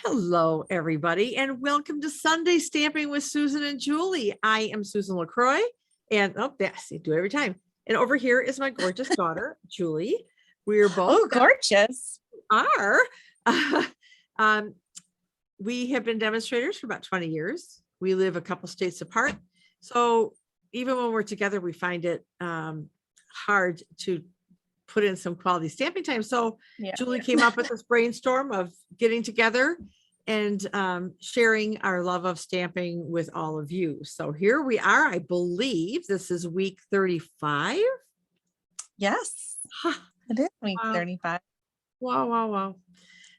Hello, everybody, and welcome to Sunday Stamping with Susan and Julie. I am Susan LaCroix, and yes, I do it every time. And over here is my gorgeous daughter, Julie. We are both gorgeous. We have been demonstrators for about 20 years. We live a couple states apart, so even when we're together, we find it hard to put in some quality stamping time. So Julie came up with this brainstorm of getting together and sharing our love of stamping with all of you. So here we are. I believe this is week 35. Yes, it is week 35. Wow.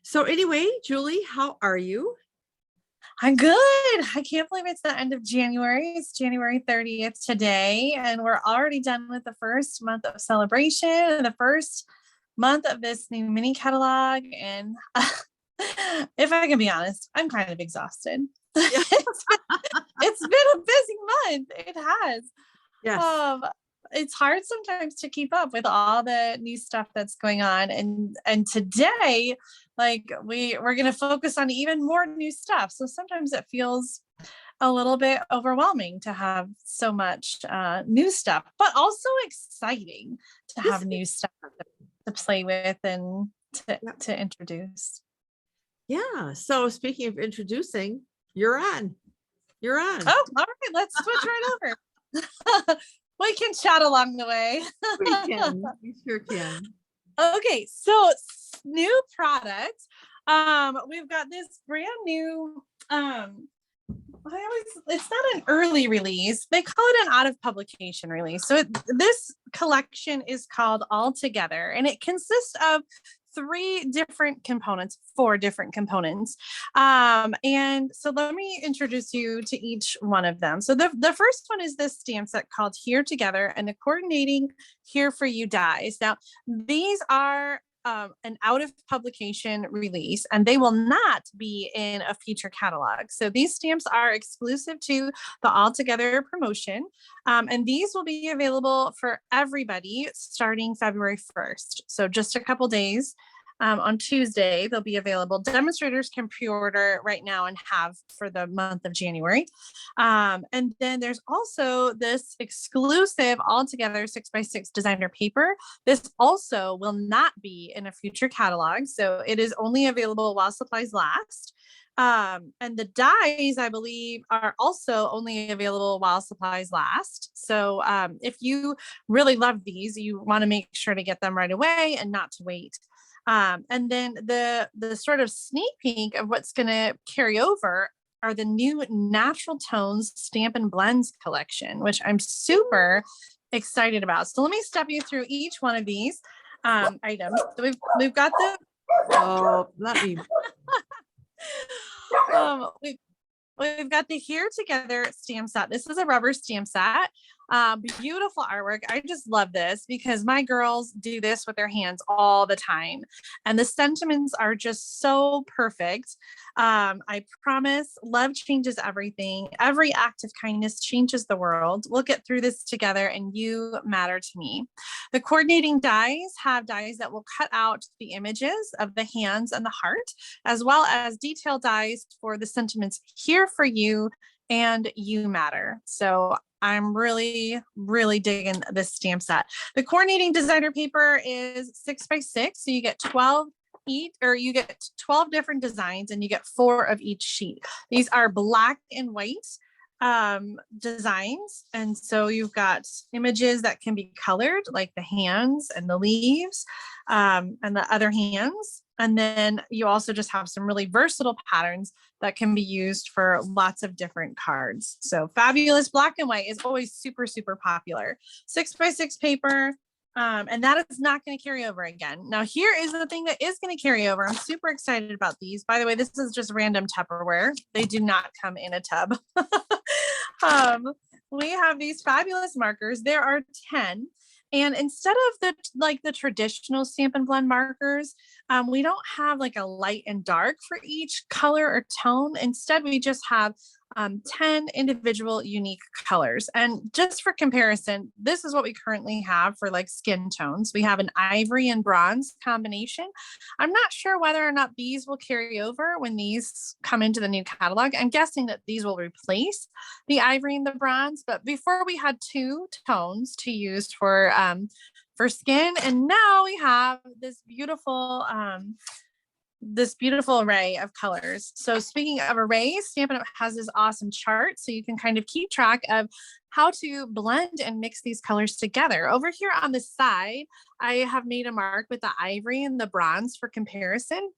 So anyway, Julie, how are you? I'm good. I can't believe it's the end of January. It's January 30th today, and we're already done with the first month of celebration and the first month of this new mini catalog. And if I can be honest, I'm kind of exhausted. It's been a busy month. It has. Yes. It's hard sometimes to keep up with all the new stuff that's going on. And today, we're going to focus on even more new stuff. So sometimes it feels a little bit overwhelming to have so much new stuff, but also exciting to have new stuff to play with and to introduce. Yeah. So speaking of introducing, you're on. Oh, all right. Let's switch right over. We can chat along the way. We sure can. Okay, so new products. We've got this brand new. It's not an early release. They call it an out of publication release. So this collection is called All Together, and it consists of four different components. And so let me introduce you to each one of them. So the first one is this stamp set called Here Together and the Coordinating Here For You dies. Now, these are an out of publication release, and they will not be in a future catalog. So these stamps are exclusive to the All Together promotion. And these will be available for everybody starting February 1st. So just a couple days. On Tuesday, they'll be available. Demonstrators can pre-order right now and have for the month of January. And then there's also this exclusive All Together 6x6 designer paper. This also will not be in a future catalog. So it is only available while supplies last. And the dies, I believe, are also only available while supplies last. So if you really love these, you want to make sure to get them right away and not to wait. And then the sort of sneak peek of what's going to carry over are the new Natural Tones Stampin Blends collection, which I'm super excited about. So let me step you through each one of these items. So we've got we've got the Here Together stamp set. This is a rubber stamp set. Beautiful artwork. I just love this because my girls do this with their hands all the time. And the sentiments are just so perfect. I promise love changes everything. Every act of kindness changes the world. We'll get through this together and you matter to me. The coordinating dies have dies that will cut out the images of the hands and the heart, as well as detail dies for the sentiments here for you and you matter. So I'm really, really digging this stamp set. The coordinating designer paper is 6x6. So you get 12 each, or you get 12 different designs and you get 4 of each sheet. These are black and white designs. And so you've got images that can be colored, like the hands and the leaves and the other hands. And then you also just have some really versatile patterns that can be used for lots of different cards. So fabulous black and white is always super, super popular. 6x6 paper. And that is not going to carry over again. Now, here is the thing that is going to carry over. I'm super excited about these. By the way, this is just random Tupperware. They do not come in a tub. We have these fabulous markers. There are 10. And instead of the traditional Stampin' Blend markers, we don't have like a light and dark for each color or tone. Instead, we just have 10 individual unique colors. And just for comparison, this is what we currently have for like skin tones. We have an ivory and bronze combination. I'm not sure whether or not these will carry over when these come into the new catalog. I'm guessing that these will replace the ivory and the bronze, but before we had two tones to use for skin, and now we have this beautiful array of colors. So speaking of arrays, Stampin' Up! Has this awesome chart so you can kind of keep track of how to blend and mix these colors together. Over here on the side, I have made a mark with the ivory and the bronze for comparison.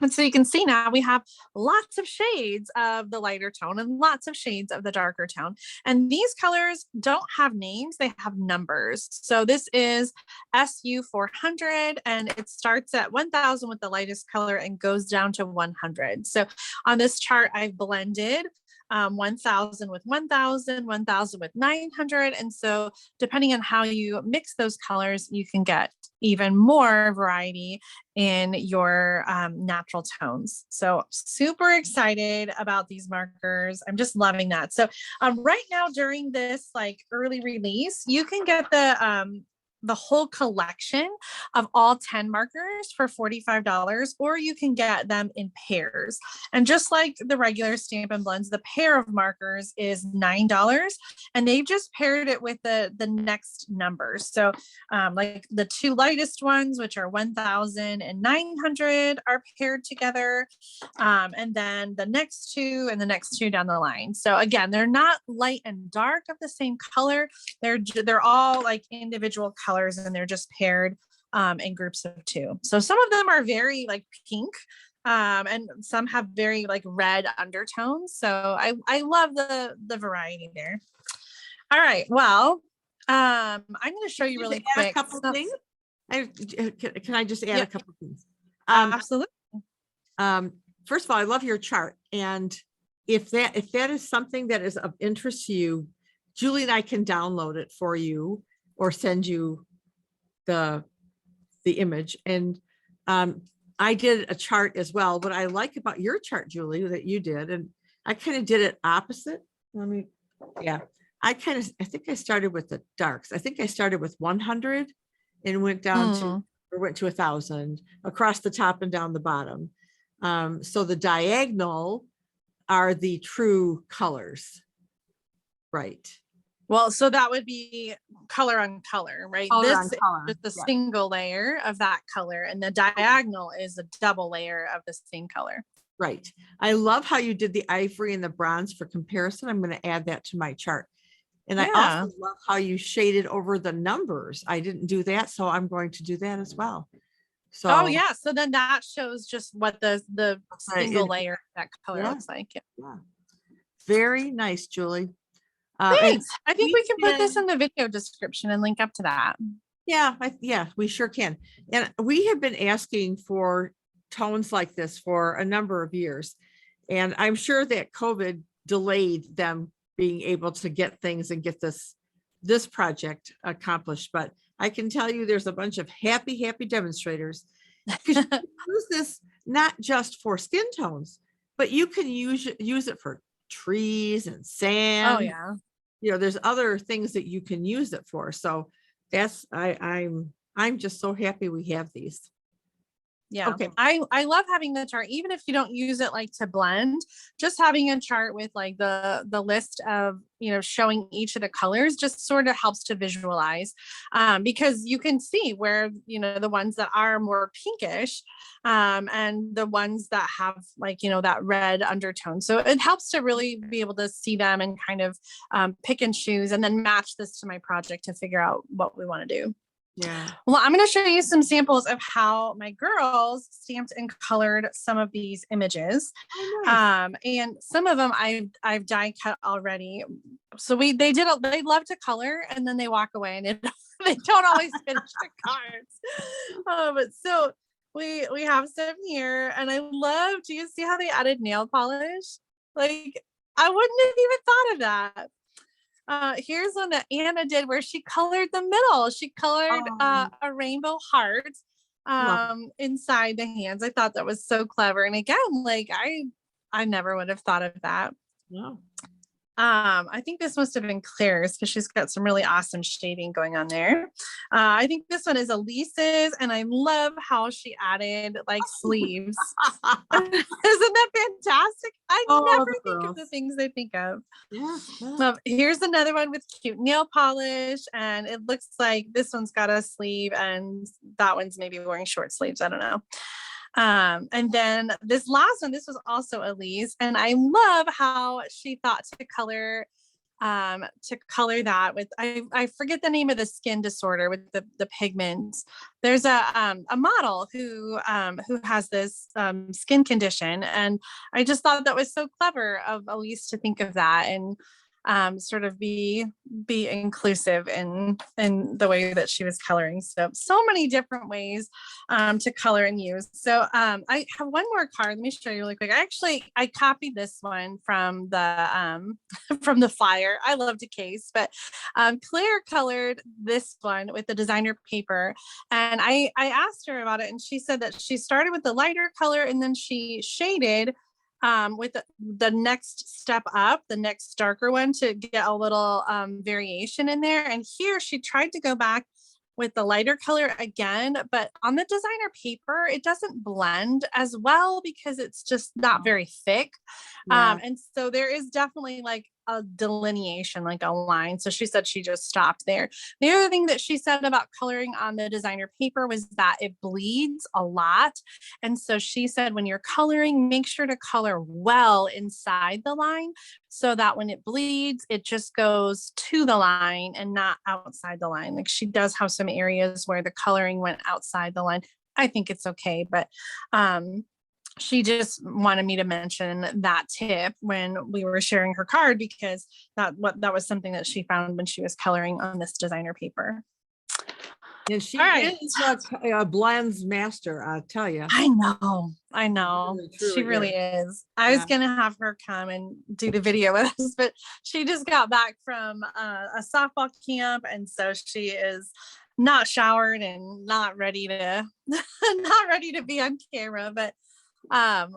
And so you can see now we have lots of shades of the lighter tone and lots of shades of the darker tone. And these colors don't have names, they have numbers. So this is SU 400 and it starts at 1000 with the lightest color and goes down to 100. So on this chart, I've blended 1000 with 1000, 1000 with 900. And so depending on how you mix those colors, you can get even more variety in your natural tones. So super excited about these markers. I'm just loving that. So right now during this like early release, you can get the whole collection of all 10 markers for $45, or you can get them in pairs. And just like the regular Stampin' Blends, the pair of markers is $9, and they've just paired it with the next numbers. So like the two lightest ones, which are 1000 and 900 are paired together. And then the next two and the next two down the line. So again, they're not light and dark of the same color. They're all like individual colors and they're just paired in groups of two. So some of them are very like pink and some have very like red undertones. So I love the variety there. All right, well, I'm going to show you really quick. A couple things. Can I just add a couple things? Absolutely. First of all, I love your chart. And if that is something that is of interest to you, Julie and I can download it for you or send you the image. And I did a chart as well. What I like about your chart, Julie, that you did, and I kind of did it opposite. I think I started with the darks. I think I started with 100 and went down went to 1000 across the top and down the bottom. So the diagonal are the true colors, right? Well, so that would be color on color, right? This is just a single layer of that color, and the diagonal is a double layer of the same color. Right. I love how you did the ivory and the bronze for comparison. I'm going to add that to my chart. And I also love how you shaded over the numbers. I didn't do that, so I'm going to do that as well. So, oh yeah, so then that shows just what the single layer of that color looks like. Yeah. Very nice, Julie. Thanks. I think we can put this in the video description and link up to that. Yeah, we sure can. And we have been asking for tones like this for a number of years. And I'm sure that COVID delayed them being able to get things and get this project accomplished. But I can tell you there's a bunch of happy demonstrators. Because you can use this not just for skin tones, but you can use it for trees and sand. Oh yeah. You know, there's other things that you can use it for. So that's I'm just so happy we have these. Yeah. Okay. I love having the chart, even if you don't use it like to blend, just having a chart with like the list of, you know, showing each of the colors just sort of helps to visualize because you can see where, you know, the ones that are more pinkish and the ones that have like, you know, that red undertone. So it helps to really be able to see them and kind of pick and choose and then match this to my project to figure out what we want to do. Yeah. Well, I'm going to show you some samples of how my girls stamped and colored some of these images. Oh, nice. And some of them I've die cut already. So they love to color and then they walk away and they don't always finish the cards. But so we have some here and I love, do you see how they added nail polish? Like I wouldn't have even thought of that. Here's one that Anna did where she colored the middle. She colored a rainbow heart inside the hands. I thought that was so clever. And again, like I never would have thought of that. No. I think this must have been Claire's because she's got some really awesome shading going on there. I think this one is Elise's, and I love how she added like sleeves. Isn't that fantastic? I Oh, never the think of the girls. things I think of. Yeah, yeah. Here's another one with cute nail polish, and it looks like this one's got a sleeve, and that one's maybe wearing short sleeves. I don't know. And then this last one, this was also Elise, and I love how she thought to color that with I forget the name of the skin disorder with the pigments. There's a model who has this skin condition, and I just thought that was so clever of Elise to think of that and sort of be inclusive in the way that she was coloring. So many different ways to color and use. So I have one more card. Let me show you really quick. I copied this one from the from the flyer. I love to case, but Claire colored this one with the designer paper, and I asked her about it, and she said that she started with the lighter color and then she shaded with the next step up, the next darker one, to get a little variation in there. And here she tried to go back with the lighter color again, but on the designer paper, it doesn't blend as well because it's just not very thick. Yeah. And so there is definitely like a delineation, like a line. So she said she just stopped there. The other thing that she said about coloring on the designer paper was that it bleeds a lot. And so she said, when you're coloring, make sure to color well inside the line so that when it bleeds, it just goes to the line and not outside the line. Like she does have some areas where the coloring went outside the line. I think it's okay, but she just wanted me to mention that tip when we were sharing her card because that was something that she found when she was coloring on this designer paper. And she All right. is a blends master, I'll tell you. I know. Really, She truly really is. is. I was Yeah. gonna have her come and do the video with us, but she just got back from a softball camp, and so she is not showered and not ready to not ready to be on camera. But Yeah.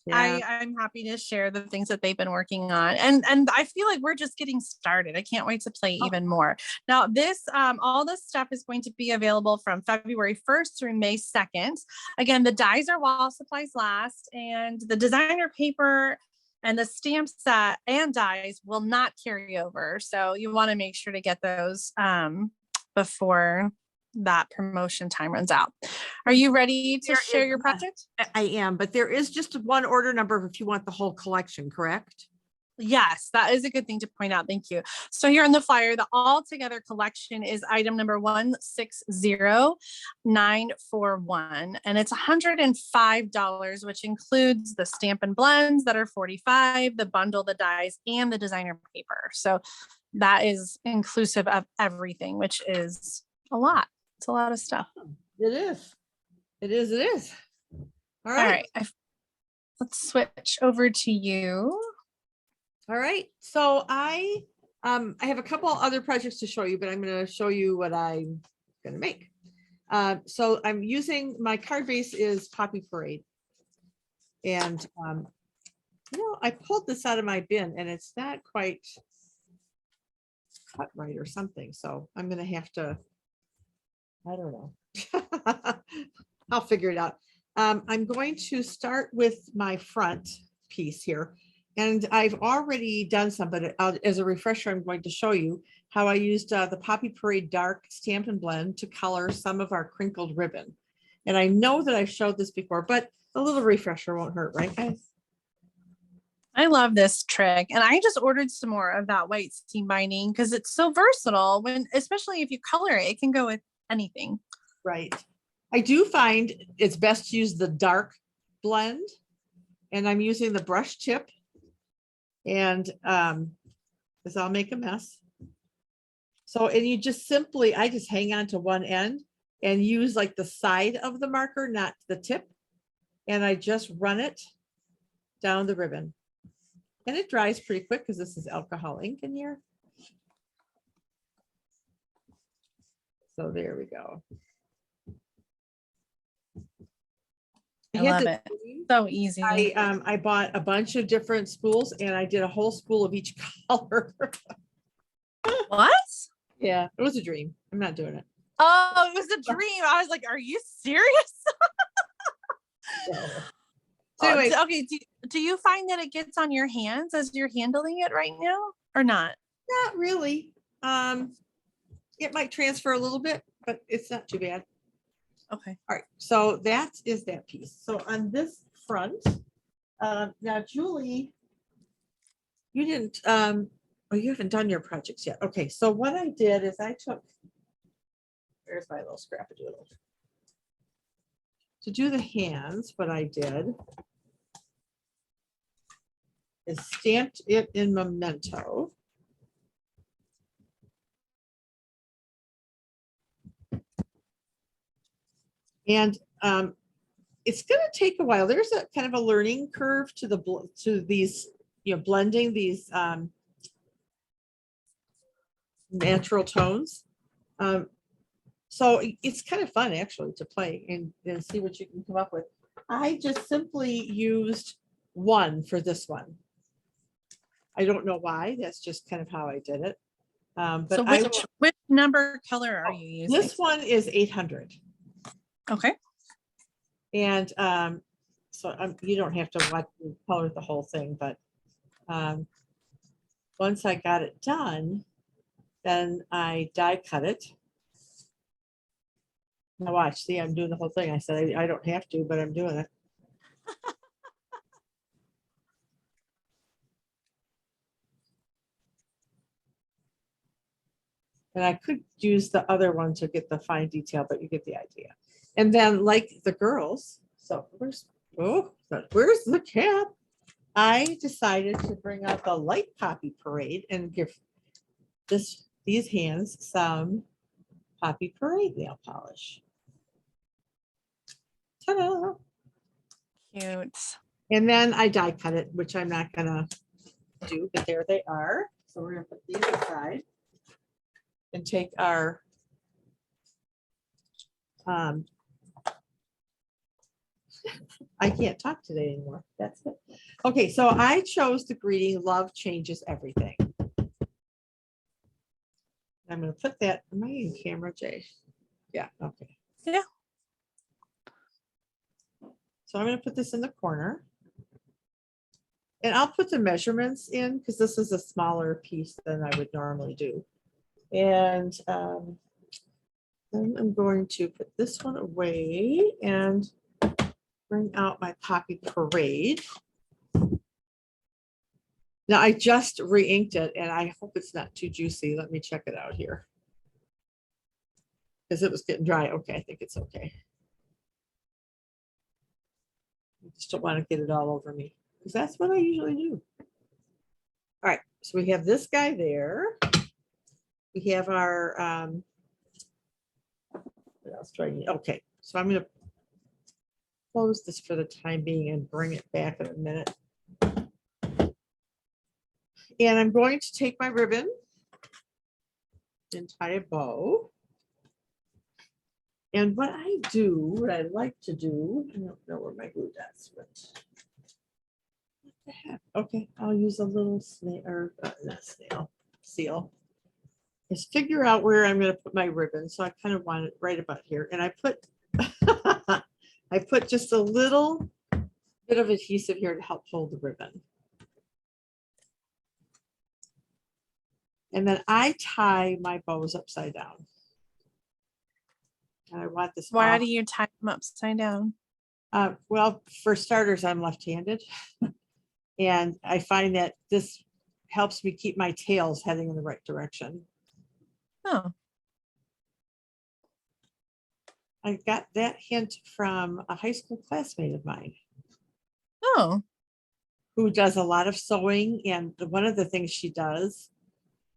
I'm happy to share the things that they've been working on, and I feel like we're just getting started. I can't wait to play even more. Now this all this stuff is going to be available from February 1st through May 2nd. Again, the dies are while supplies last, and the designer paper and the stamp set and dies will not carry over, so you want to make sure to get those before that promotion time runs out. Are you ready to share your project? I am, but there is just one order number if you want the whole collection, correct? Yes, that is a good thing to point out. Thank you. So here on the flyer, the all together collection is item number 160941, and it's $105, which includes the Stampin Blends that are $45, the bundle, the dies, and the designer paper. So that is inclusive of everything, which is a lot. It's a lot of stuff. It is. It is. It is. All All right. right. Let's switch over to you. All right. So I have a couple other projects to show you, but I'm going to show you what I'm going to make. So I'm using my card base is Poppy Parade. And, I pulled this out of my bin and it's not quite cut right or something. So I'm going to have to, I don't know. I'll figure it out. I'm going to start with my front piece here. And I've already done some, but as a refresher, I'm going to show you how I used the Poppy Parade Dark Stampin' Blend to color some of our crinkled ribbon. And I know that I've showed this before, but a little refresher won't hurt, right, guys? I love this trick. And I just ordered some more of that white steam binding because it's so versatile especially if you color it, it can go with anything. Right. I do find it's best to use the dark blend, and I'm using the brush tip, and because I'll make a mess. So, and you just simply, I just hang on to one end and use like the side of the marker, not the tip. And I just run it down the ribbon. And it dries pretty quick because this is alcohol ink in here. So there we go. I had love the it. dream. So easy. I bought a bunch of different spools and I did a whole spool of each color. What? Yeah, it was a dream. I'm not doing it. Oh, it was a dream. I was like, are you serious? So Oh, anyway, okay. Do you find that it gets on your hands as you're handling it right now or not? not really. It might transfer a little bit, but it's not too bad. Okay. All right, so that is that piece. So on this front, now Julie, you didn't, oh, you haven't done your projects yet. Okay, so what I did is I took, there's my little scrap-a-doodle. To do the hands, what I did is stamped it in Memento. And it's going to take a while. There's a kind of a learning curve to these, blending these natural tones. So it's kind of fun actually to play and see what you can come up with. I just simply used one for this one. I don't know why. That's just kind of how I did it. But so which number color are you using? This one is 800. Okay. And so you don't have to watch me color the whole thing, but once I got it done, then I die cut it. Now watch, see, I'm doing the whole thing. I said I don't have to, but I'm doing it. And I could use the other one to get the fine detail, but you get the idea. And then like the girls, so where's the cap? I decided to bring out the light poppy parade and give these hands some poppy parade nail polish. Ta-da! Cute. And then I die cut it, which I'm not gonna do, but there they are. So we're gonna put these aside and take our I can't talk today anymore. That's it. Okay, so I chose the greeting, love changes everything. I'm gonna put that, am I in camera, Jay? Yeah, okay. Yeah. So I'm gonna put this in the corner. And I'll put the measurements in because this is a smaller piece than I would normally do. And then I'm going to put this one away and bring out my poppy parade. Now I just re-inked it and I hope it's not too juicy. Let me check it out here. Because it was getting dry. Okay, I think it's okay. I just don't want to get it all over me because that's what I usually do. All right, so we have this guy there. We have our, what else do I need? Okay, so I'm going to close this for the time being and bring it back in a minute. And I'm going to take my ribbon and tie a bow. And what I like to do, I don't know where my glue dots went. What the heck? Okay, I'll use a little snail, or not snail, seal. Is figure out where I'm going to put my ribbon. So I kind of want it right about here. And I put, I put just a little bit of adhesive here to help hold the ribbon. And then I tie my bows upside down. And I want this. Why do you tie them upside down? Well, for starters, I'm left-handed. And I find that this helps me keep my tails heading in the right direction. Oh. I got that hint from a high school classmate of mine. Oh. Who does a lot of sewing. And one of the things she does,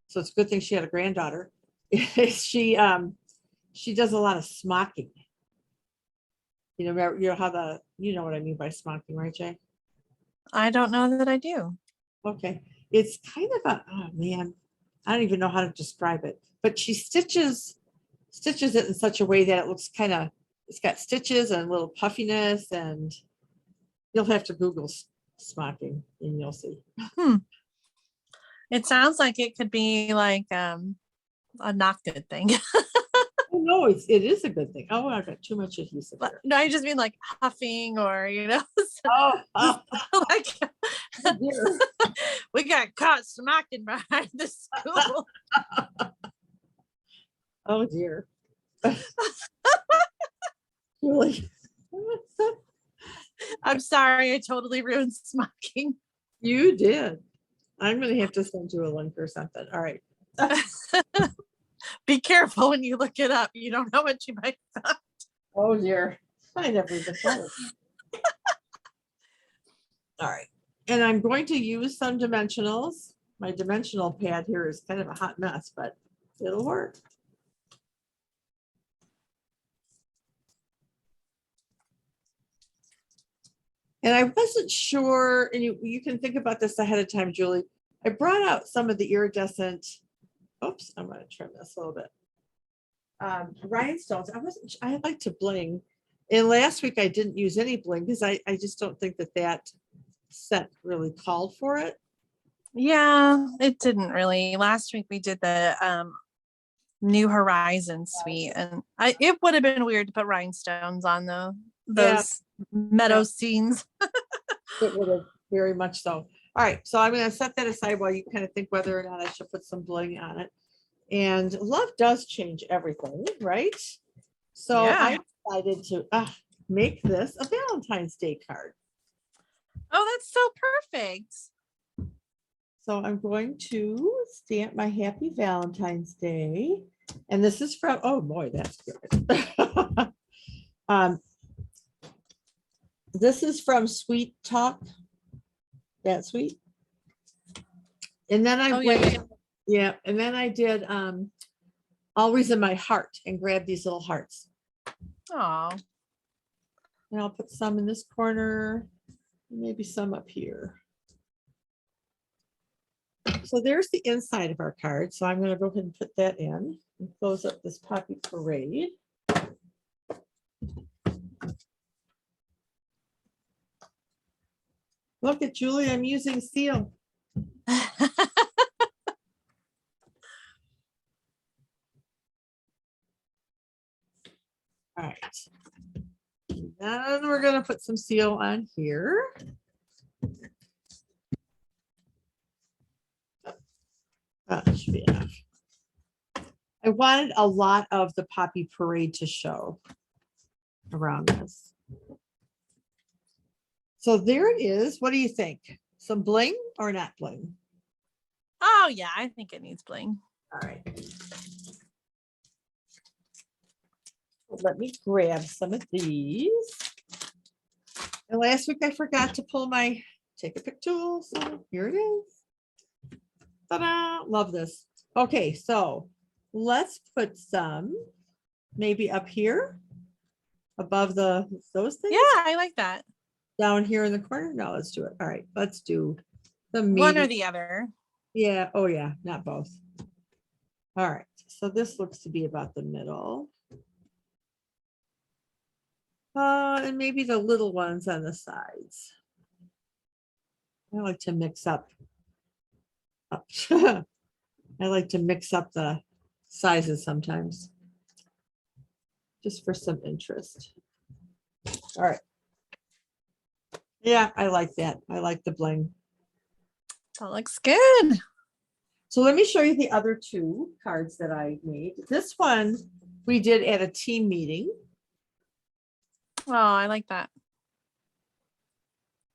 so it's a good thing she had a granddaughter, is she does a lot of smocking. You know how you know what I mean by smocking, right, Jay? I don't know that I do. Okay. It's kind of oh man, I don't even know how to describe it, but she stitches it in such a way that it looks kind of it's got stitches and a little puffiness, and you'll have to Google smocking and you'll see. It sounds like it could be like a not good thing. Oh, no, it is a good thing. Oh, I've got too much adhesive But here. no, I just mean like huffing or, Oh, like dear. we got caught smacking behind the school. Oh dear. Really? I'm sorry, I totally ruined smocking. You did. I'm gonna have to send you a link or something. All right. Be careful when you look it up. You don't know what you might find. Oh dear. I never even thought of it. All right. And I'm going to use some dimensionals. My dimensional pad here is kind of a hot mess, but it'll work. And I wasn't sure, and you can think about this ahead of time, Julie. I brought out some of the iridescent, oops, I'm going to trim this a little bit. Rhinestones. I like to bling. And last week I didn't use any bling because I just don't think that set really called for it. Yeah, it didn't really. Last week we did the New Horizon suite, and it would have been weird to put rhinestones on those meadow scenes. It would have, very much so. All right, so I'm going to set that aside while you kind of think whether or not I should put some bling on it. And love does change everything, right? So Yeah. I decided to make this a Valentine's Day card. Oh, that's so perfect. So I'm going to stamp my Happy Valentine's Day. And this is from, oh boy, that's good. This is from Sweet Talk. That sweet. And then I went, yeah, and then I did Always in My Heart and grabbed these little hearts. Oh. And I'll put some in this corner, maybe some up here. So there's the inside of our card. So I'm going to go ahead and put that in and close up this Poppy Parade. Look at Julie, I'm using seal. All right. Then we're going to put some seal on here. Should be enough. I wanted a lot of the Poppy Parade to show around this. So there it is. What do you think? Some bling or not bling? Oh yeah, I think it needs bling. All right. Let me grab some of these. And last week I forgot to pull my take a pick tool. So here it is. Ta-da! Love this. Okay, so let's put some maybe up here above those things. Yeah, I like that. Down here in the corner. No, let's do it. All right, let's do the one or the other. Yeah. Oh yeah, not both. All right. So this looks to be about the middle. And maybe the little ones on the sides. I like to mix up. I like to mix up the sizes sometimes, just for some interest. All right. Yeah, I like that. I like the bling. That looks good. So let me show you the other two cards that I made. This one we did at a team meeting. Oh, I like that.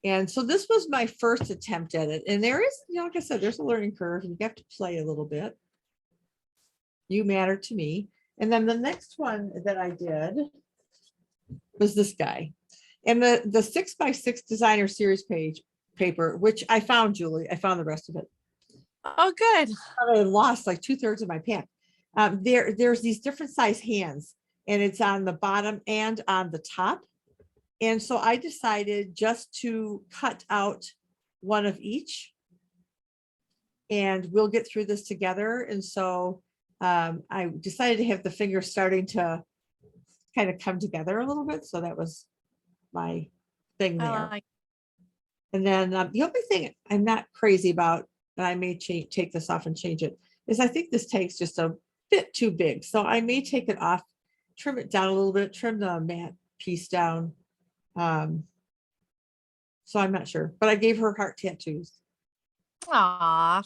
And so this was my first attempt at it. And there is, like I said, there's a learning curve and you have to play a little bit. You matter to me. And then the next one that I did was this guy. And the 6x6 designer series paper, which I found, Julie, I found the rest of it. Oh, good. I lost like 2/3 of my pack. There's these different size hands, and it's on the bottom and on the top. And so I decided just to cut out one of each, and we'll get through this together. And so I decided to have the finger starting to kind of come together a little bit. So that was my thing there. like And then the only thing I'm not crazy about, and I may take this off and change it, is I think this tank's just a bit too big. So I may take it off, trim it down a little bit, trim the matte piece down. So I'm not sure, but I gave her heart tattoos. aw.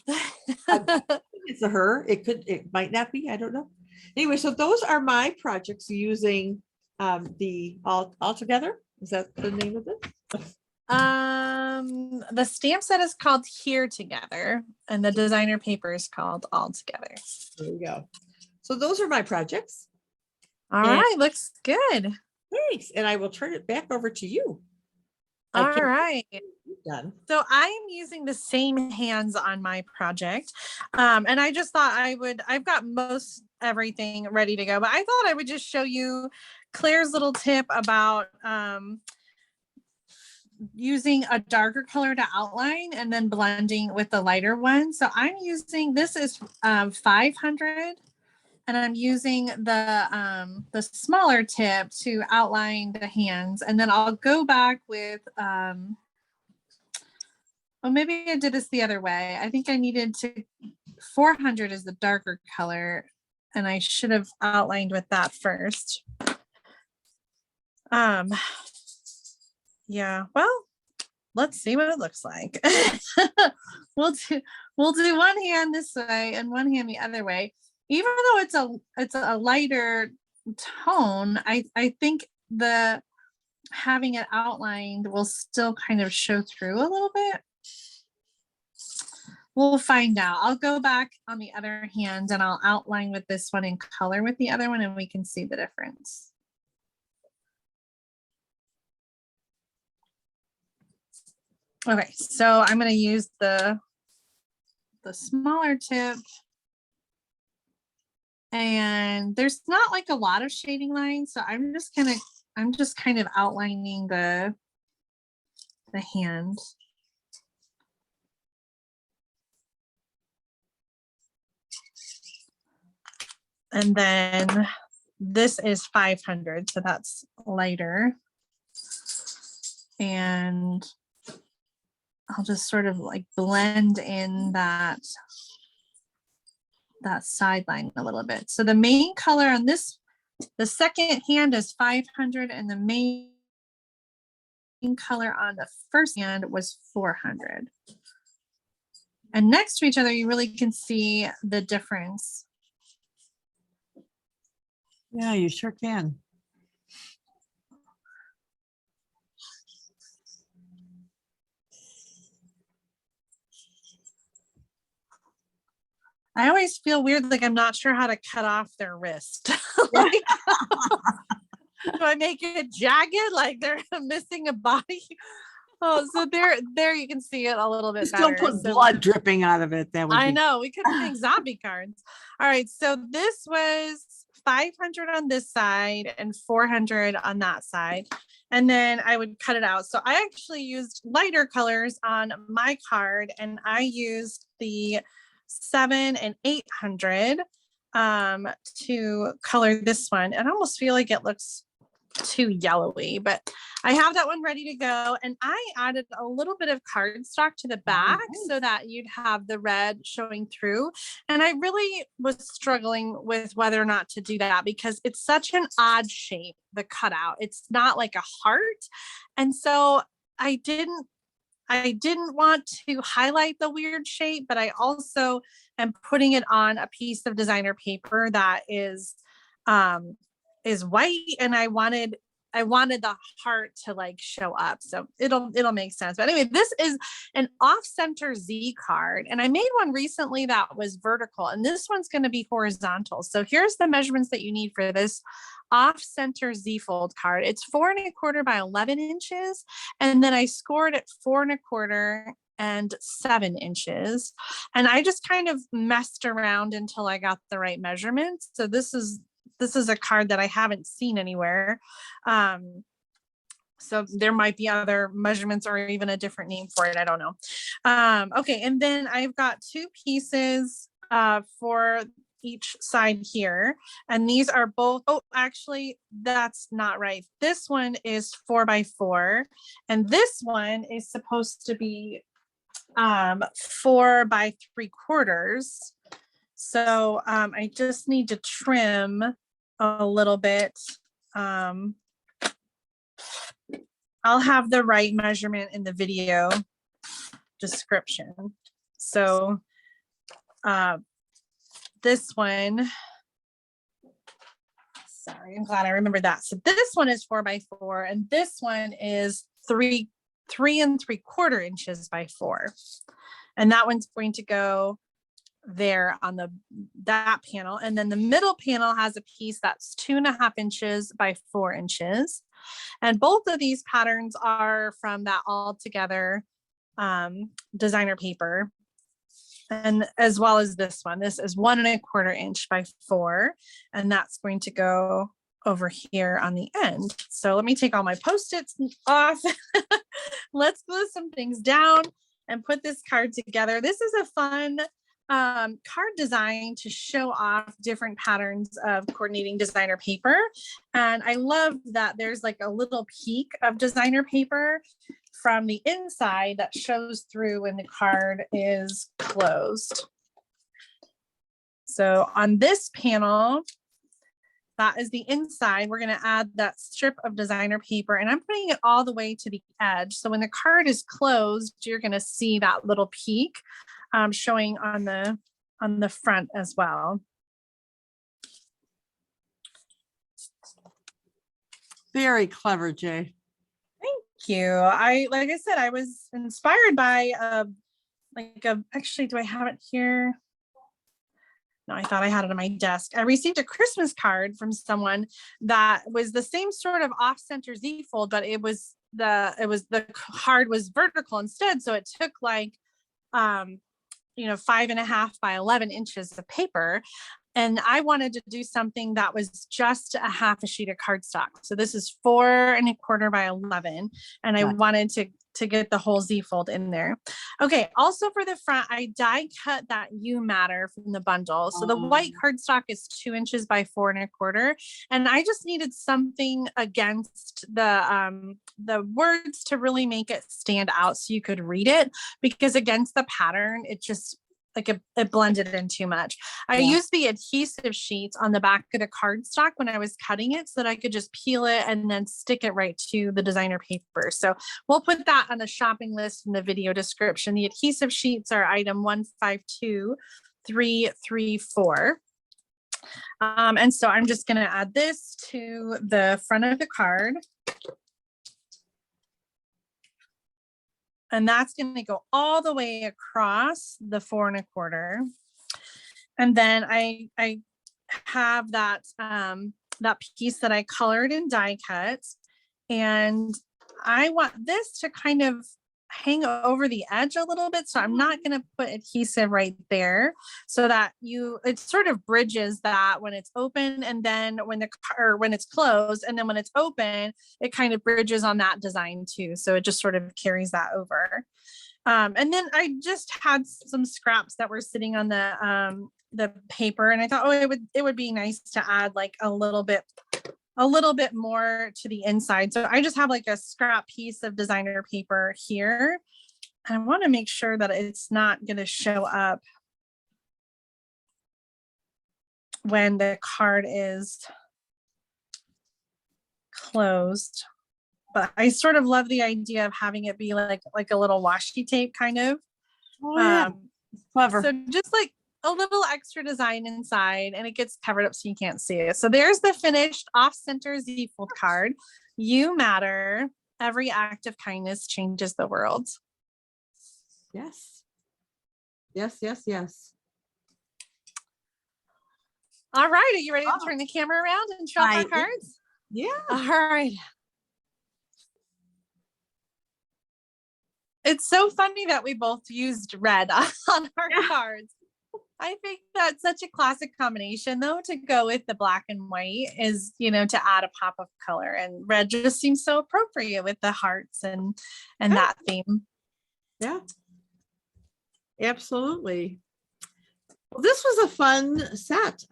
It's a her. It might not be. I don't know. Anyway, so those are my projects using the all together. Is that the name of this? The stamp set is called Here Together, and the designer paper is called All Together. There we go. So those are my projects. All And- right, looks good. Thanks. And I will turn it back over to you. All right. Done. So I am using the same hands on my project. And I just thought I've got most everything ready to go, but I thought I would just show you Claire's little tip about using a darker color to outline and then blending with the lighter one. So I'm using, this is 500, and I'm using the smaller tip to outline the hands. And then I'll go back with, well, maybe I did this the other way. I think I needed to, 400 is the darker color, and I should have outlined with that first. Yeah, well, let's see what it looks like. we'll do one hand this way and one hand the other way. Even though it's a lighter tone, I think the having it outlined will still kind of show through a little bit. We'll find out. I'll go back on the other hand and I'll outline with this one in color with the other one, and we can see the difference. Okay, so I'm going to use the smaller tip, and there's not like a lot of shading lines, so I'm just kind of outlining the hand. And then this is 500, so that's lighter. And I'll just sort of like blend in that sideline a little bit. So the main color on this, the second hand is 500, and the main color on the first hand was 400. And next to each other, you really can see the difference. Yeah, you sure can. I always feel weird, like I'm not sure how to cut off their wrist. Like, do I make it jagged, like they're missing a body? Oh, so there you can see it a little bit Just don't better. put So, blood dripping out of it. That would I be know, we could make zombie cards. All right, so this was 500 on this side and 400 on that side. And then I would cut it out. So I actually used lighter colors on my card, and I used the 700 and 800 to color this one. And I almost feel like it looks too yellowy, but I have that one ready to go. And I added a little bit of cardstock to the back so that you'd have the red showing through. And I really was struggling with whether or not to do that because it's such an odd shape, the cutout. It's not like a heart. And so I didn't want to highlight the weird shape, but I also am putting it on a piece of designer paper that is white, and I wanted the heart to like show up, so it'll make sense. But anyway, this is an off-center Z card, and I made one recently that was vertical, and this one's going to be horizontal. So here's the measurements that you need for this off-center Z fold card. It's 4 1/4 by 11 inches, and then I scored at 4 1/4 and 7 inches, and I just kind of messed around until I got the right measurements. So this is a card that I haven't seen anywhere. So there might be other measurements or even a different name for it. I don't know. Okay, and then I've got 2 pieces for each side here. And these are both, oh, actually, that's not right. This one is 4x4, and this one is supposed to be 4x3/4. So I just need to trim a little bit. I'll have the right measurement in the video description. So this one, sorry, I'm glad I remembered that. So this one is 4x4, and this one is 3 3 3/4 inches by 4. And that one's going to go there on that panel. And then the middle panel has a piece that's 2.5 inches by 4 inches. And both of these patterns are from that All Together designer paper. And as well as this one, this is 1.25 inch by 4. And that's going to go over here on the end. So let me take all my Post-its off. Let's glue some things down and put this card together. This is a fun card design to show off different patterns of coordinating designer paper. And I love that there's like a little peek of designer paper from the inside that shows through when the card is closed. So on this panel, that is the inside. We're going to add that strip of designer paper, and I'm putting it all the way to the edge. So when the card is closed, you're going to see that little peek showing on the front as well. Very clever, Jay. Thank you. Like I said, I was inspired by actually, do I have it here? No, I thought I had it on my desk. I received a Christmas card from someone that was the same sort of off-center Z fold, but the card was vertical instead. So it took like 5.5 by 11 inches of paper. And I wanted to do something that was just a half a sheet of cardstock. So this is 4.25 by 11. And I wanted to get the whole Z fold in there. Okay. Also for the front, I die cut that U matter from the bundle. So the white cardstock is 2 inches by 4.25. And I just needed something against the words to really make it stand out so you could read it, because against the pattern, it just it blended in too much. I used the adhesive sheets on the back of the cardstock when I was cutting it so that I could just peel it and then stick it right to the designer paper. So we'll put that on the shopping list in the video description. The adhesive sheets are item 152334. And so I'm just going to add this to the front of the card. And that's going to go all the way across the 4.25. And then I have that piece that I colored and die cut. And I want this to kind of hang over the edge a little bit. So I'm not going to put adhesive right there, so that it sort of bridges that when it's open, and then when it's closed, and then when it's open, it kind of bridges on that design too. So it just sort of carries that over. And then I just had some scraps that were sitting on the paper, and I thought, it would be nice to add like a little bit more to the inside. So I just have like a scrap piece of designer paper here. I want to make sure that it's not going to show up when the card is closed. But I sort of love the idea of having it be like a little washi tape kind of. Clever. So just like a little extra design inside, and it gets covered up so you can't see it. So there's the finished off-center Z fold card. You matter. Every act of kindness changes the world. Yes. Yes, yes, yes. All right. Are you ready to turn the camera around and show off our cards? Yeah. All right. It's so funny that we both used red on our cards. I think that's such a classic combination, though, to go with the black and white is, to add a pop of color, and red just seems so appropriate with the hearts and that theme. Yeah. Absolutely. Well, this was a fun set.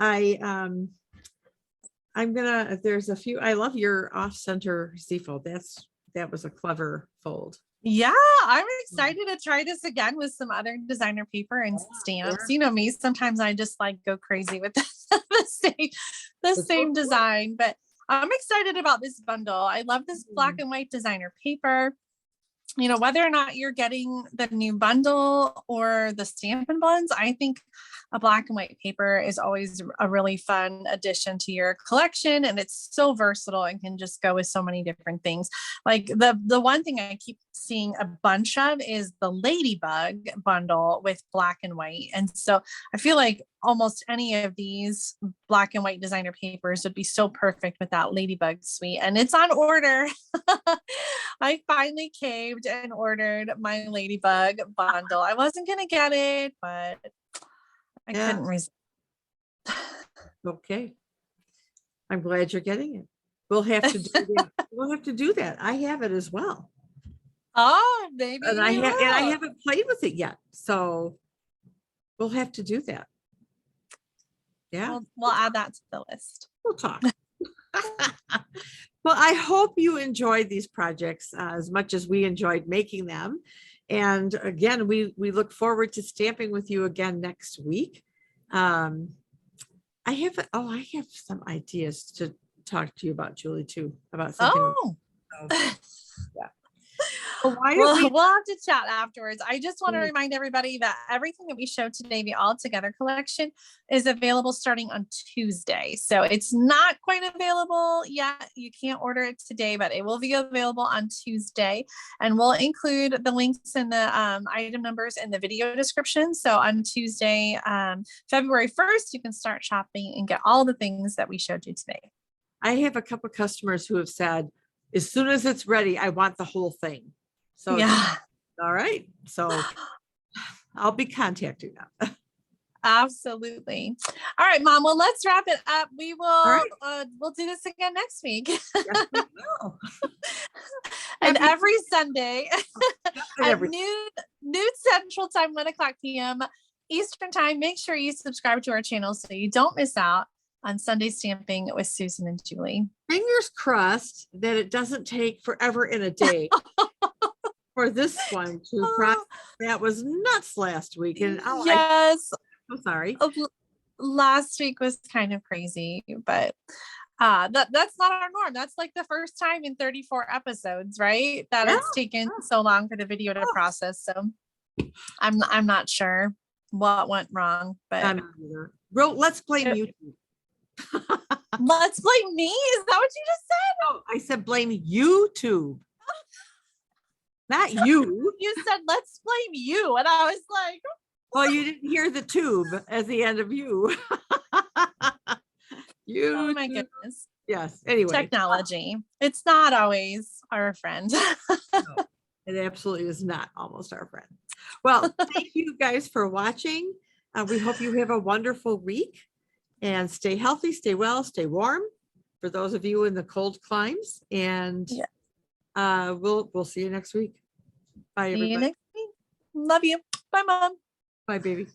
There's a few, I love your off-center Z fold. That was a clever fold. Yeah, I'm excited to try this again with some other designer paper and stamps. sure. You know me, sometimes I just like go crazy with the same design, but I'm excited about this bundle. I love this black and white designer paper. You know, whether or not you're getting the new bundle or the Stampin' Blends, I think a black and white paper is always a really fun addition to your collection. And it's so versatile and can just go with so many different things. Like the one thing I keep seeing a bunch of is the Ladybug bundle with black and white. And so I feel like almost any of these black and white designer papers would be so perfect with that Ladybug suite. And it's on order. I finally caved and ordered my Ladybug bundle. I wasn't going to get it, but I couldn't resist. Okay. I'm glad you're getting it. We'll have to do that. We'll have to do that. I have it as well. Oh, maybe. And I haven't played with it yet. So we'll have to do that. Yeah. We'll add that to the list. We'll talk. Well, I hope you enjoyed these projects as much as we enjoyed making them. And again, we look forward to stamping with you again next week. I have some ideas to talk to you about, Julie, too, about something. Oh. Yeah. Well, why don't We'll have to chat afterwards. I just want to Mm. remind everybody that everything that we showed today, the All Together collection, is available starting on Tuesday. So it's not quite available yet. You can't order it today, but it will be available on Tuesday. And we'll include the links and the item numbers in the video description. So on Tuesday, February 1st, you can start shopping and get all the things that we showed you today. I have a couple customers who have said, as soon as it's ready, I want the whole thing. So Yeah. all right. So I'll be contacting them. Absolutely. All right, Mom. Well, let's wrap it up. We will. right. We'll do this again next week. Yes, we will. And Every- every Sunday And at every- noon Central Time, 1:00 p.m. Eastern Time. Make sure you subscribe to our channel so you don't miss out on Sunday Stamping with Susan and Julie. Fingers crossed that it doesn't take forever in a day for this one to process. That was nuts last week. And Yes. I'm sorry. Last week was kind of crazy, but that's not our norm. That's like the first time in 34 episodes, right? That Yeah. it's taken so long for the video to process. So I'm not sure what went wrong, but Let's blame YouTube. let's blame me. Is that what you just said? No, I said blame YouTube. Not you. You said let's blame you, and I was like, Well, you didn't hear the tube at the end of you. You. oh my goodness. Yes. Anyway, Technology. It's not always our friend. no, it absolutely is not almost our friend. Well, thank you guys for watching. We hope you have a wonderful week and stay healthy, stay well, stay warm for those of you in the cold climes. And we'll see you next week. Bye, See you everybody. next week. Love you. Bye, Mom. Bye, baby.